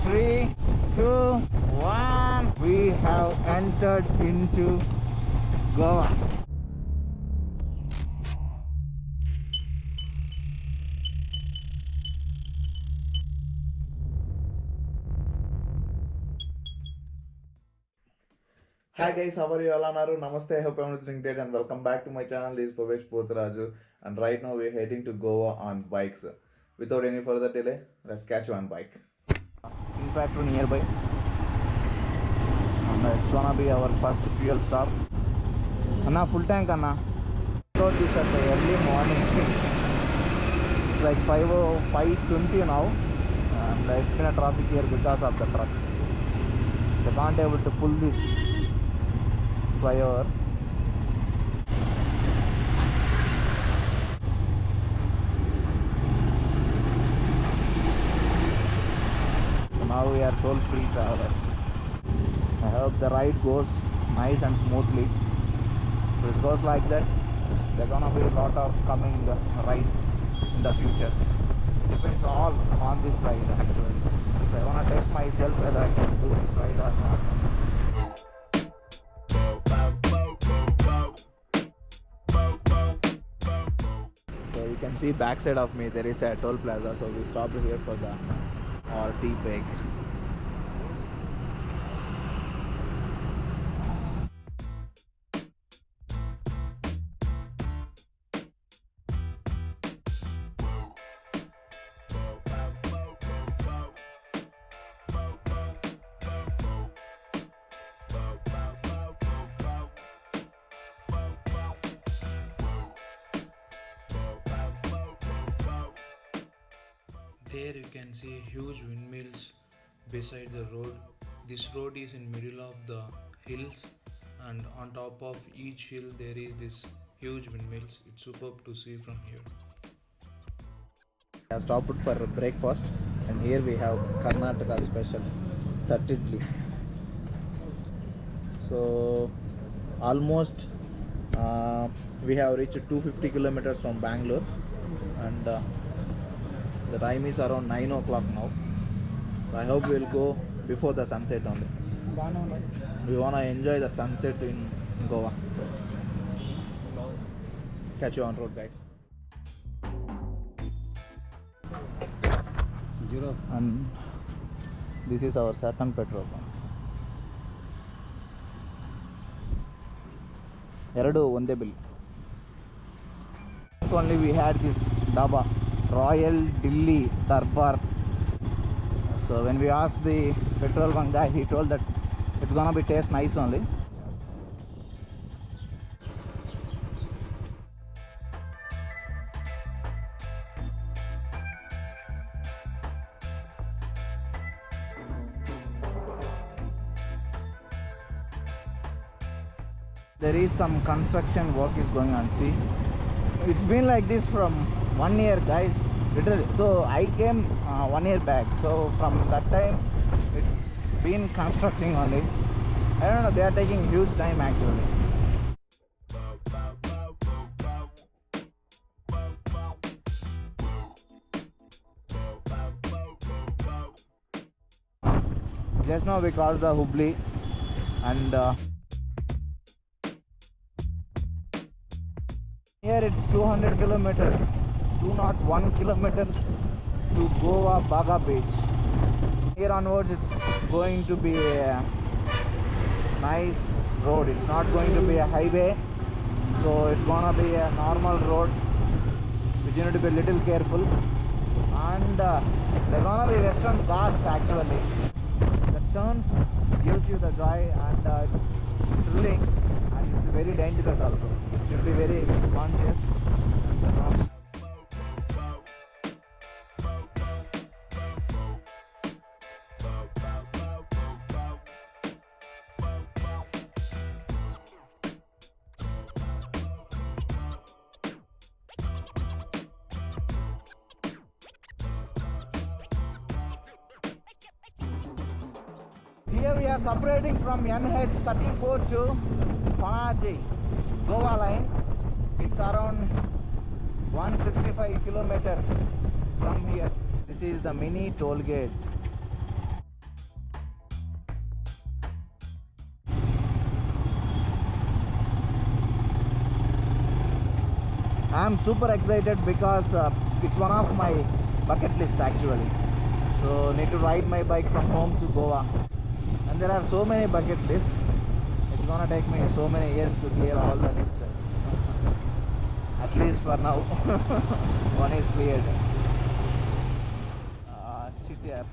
3, 2, 1. We have entered into Goa. Hi guys, how are you all? Namaste, I hope everyone is doing great and welcome back to my channel. This is Parvesh Pothuraju and right now we are heading to Goa on bikes. Without any further delay, let's catch one bike. In fact, nearby. And it's gonna be our first fuel stop. Anna, full tank, Anna. So this at the early morning. It's like 5:20 now. And it's been a traffic here because of the trucks. They can't able to pull this flyover. So now we are toll-free travelers. I hope the ride goes nice and smoothly. If it goes like that, there are gonna be a lot of coming rides in the future. Depends all on this ride actually. If I wanna test myself whether I can do this ride or not. So you can see backside of me there is a toll plaza, so we stopped here for the tea break. There you can see huge windmills beside the road. This road is in middle of the hills and on top of each hill there is this huge windmills. It's superb to see from here. I have stopped for breakfast and here we have Karnataka special Tattidli. So almost we have reached 250 kilometers from Bangalore and the time is around 9 o'clock now. So I hope we'll go before the sunset only. We wanna enjoy the sunset in Goa. Catch you on road, guys. And this is our Saturn petrol pump. Eradu onde bill. Only we had this dhaba, Royal Delhi Darbar. So when we asked the petrol pump guy, he told that it's gonna be taste nice only. There is some construction work is going on. See, it's been like this from 1 year, guys, literally. So I came 1 year back, so from that time it's been constructing only. I don't know, they are taking huge time actually. Just now we crossed the Hubli and here it's 200 kilometers, 201 kilometers to Goa Baga Beach. Here onwards it's going to be a nice road. It's not going to be a highway, so it's gonna be a normal road which you need to be a little careful. And they're gonna be Western Ghats actually. The turns gives you the joy and it's thrilling and it's very dangerous also. You should be very conscious. Here we are separating from NH34 to Pothuraju, Goa line. It's around 165 kilometers from here. This is the mini toll gate. I'm super excited because it's one of my bucket list actually. So need to ride my bike from home to Goa, and there are so many bucket lists. It's gonna take me so many years to clear all the lists. At least for now, one is cleared. Shit here.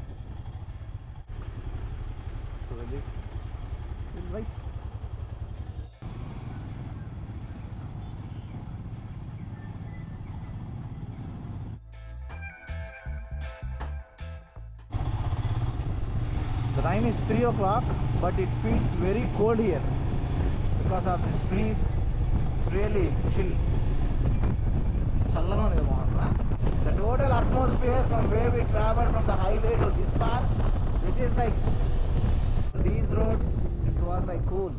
So this will wait. The time is 3 o'clock, but it feels very cold here because of these trees. It's really chill. చల్లగా ఉంది కదా అసలు. The total atmosphere from where we travel from the highway to this path, this is like these roads. It was like cool.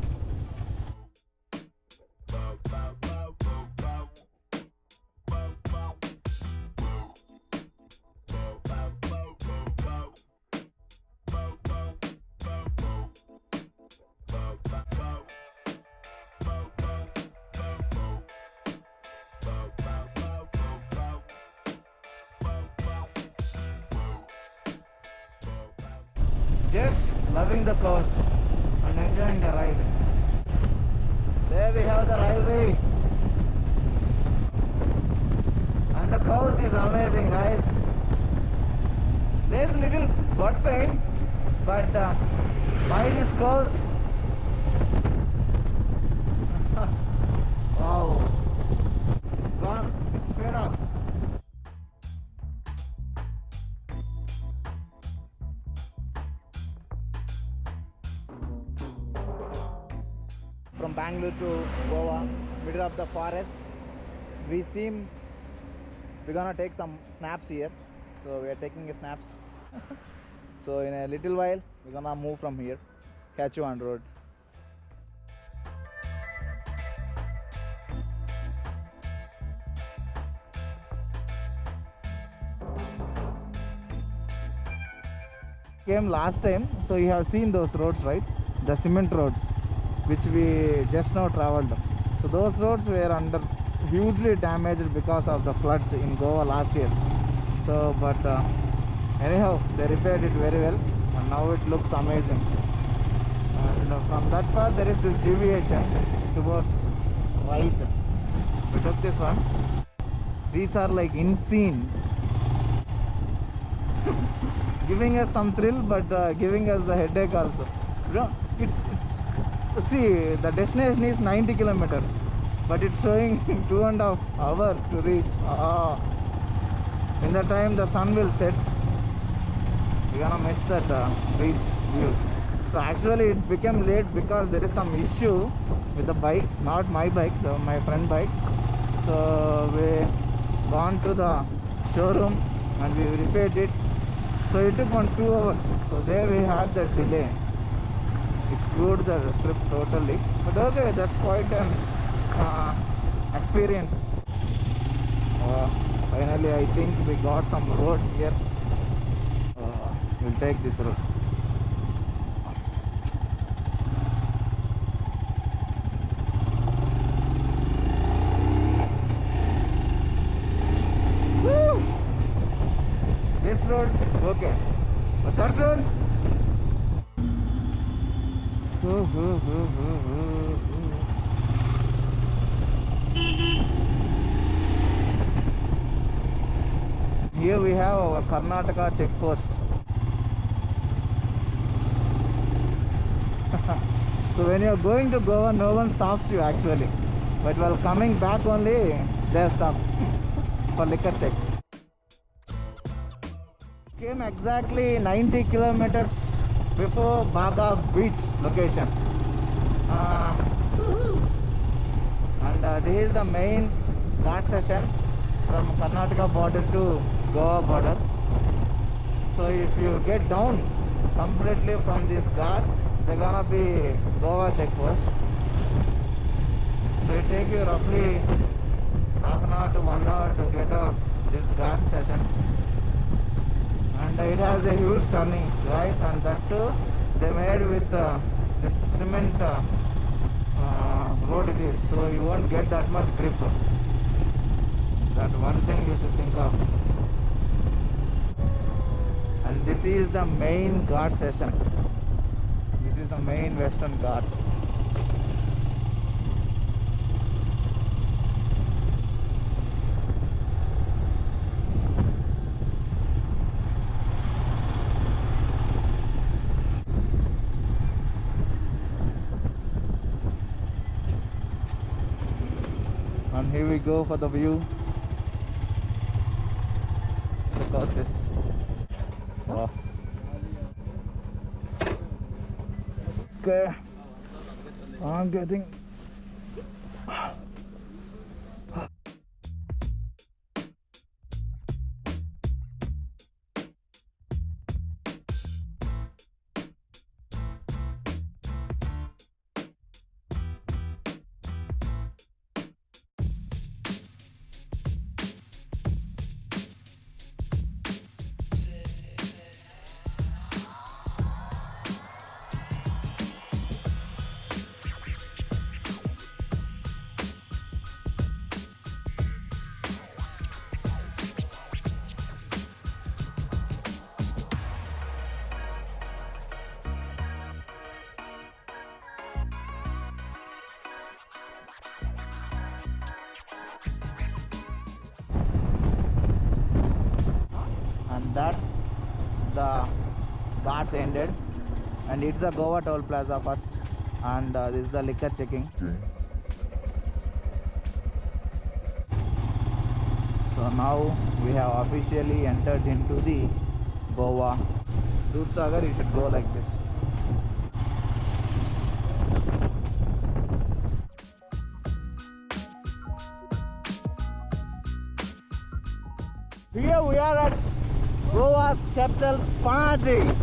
Just loving the course and enjoying the ride. There we have the railway, and the course is amazing, guys. There's little butt pain, but by this course, wow, gone, straight up. From Bangalore to Goa, middle of the forest. We're gonna take some snaps here, so we are taking snaps. So in a little while we're gonna move from here, catch you on road. Came last time, so you have seen those roads, right? The cement roads which we just now traveled. So those roads were under hugely damaged because of the floods in Goa last year. So but anyhow, they repaired it very well, and now it looks amazing. And from that path there is this deviation towards right. We took this one. These are like insane. Giving us some thrill, but giving us the headache also. You know, it's see, the destination is 90 kilometers, but it's showing 2.5 hours to reach. In the time the sun will set, we're gonna miss that beach view. So actually it became late because there is some issue with the bike, not my bike, my friend bike. So we gone to the showroom and we repaired it. So it took 2 hours. So there we had the delay. It screwed the trip totally, but okay, that's quite an experience. Finally I think we got some road here. We'll take this road. Woo! This road, okay, but that road, here we have our Karnataka check post. So when you are going to Goa, no one stops you actually, but while coming back only they stop for liquor check. Came exactly 90 kilometers before Baga beach location, and this is the main ghat section from Karnataka border to Goa border. So if you get down completely from this ghat, they're gonna be Goa check post. So it take you roughly half an hour to 1 hour to get off this ghat section. And it has a huge turnings, guys, and that too they made with the cement road it is, so you won't get that much grip. That one thing you should think of. And this is the main Ghat session. This is the main Western Ghats. And here we go for the view. Check out this. Wow. Okay, I'm getting and that's the Ghats ended, and it's the Goa toll plaza first, and this is the liquor checking. So now we have officially entered into the Goa. Dudhsagar, you should go like this. Here we are at Goa's capital, Panaji.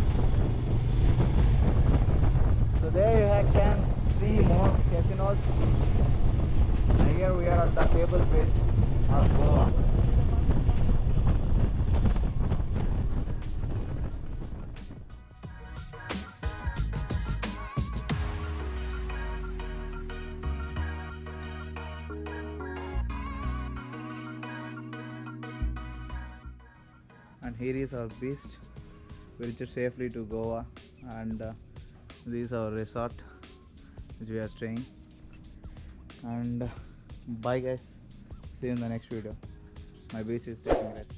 So there you can see more casinos. And here we are at the cable bridge of Goa. And here is our beast. We reached safely to Goa, and this is our resort which we are staying. And bye guys, see you in the next video. My beast is taking rest.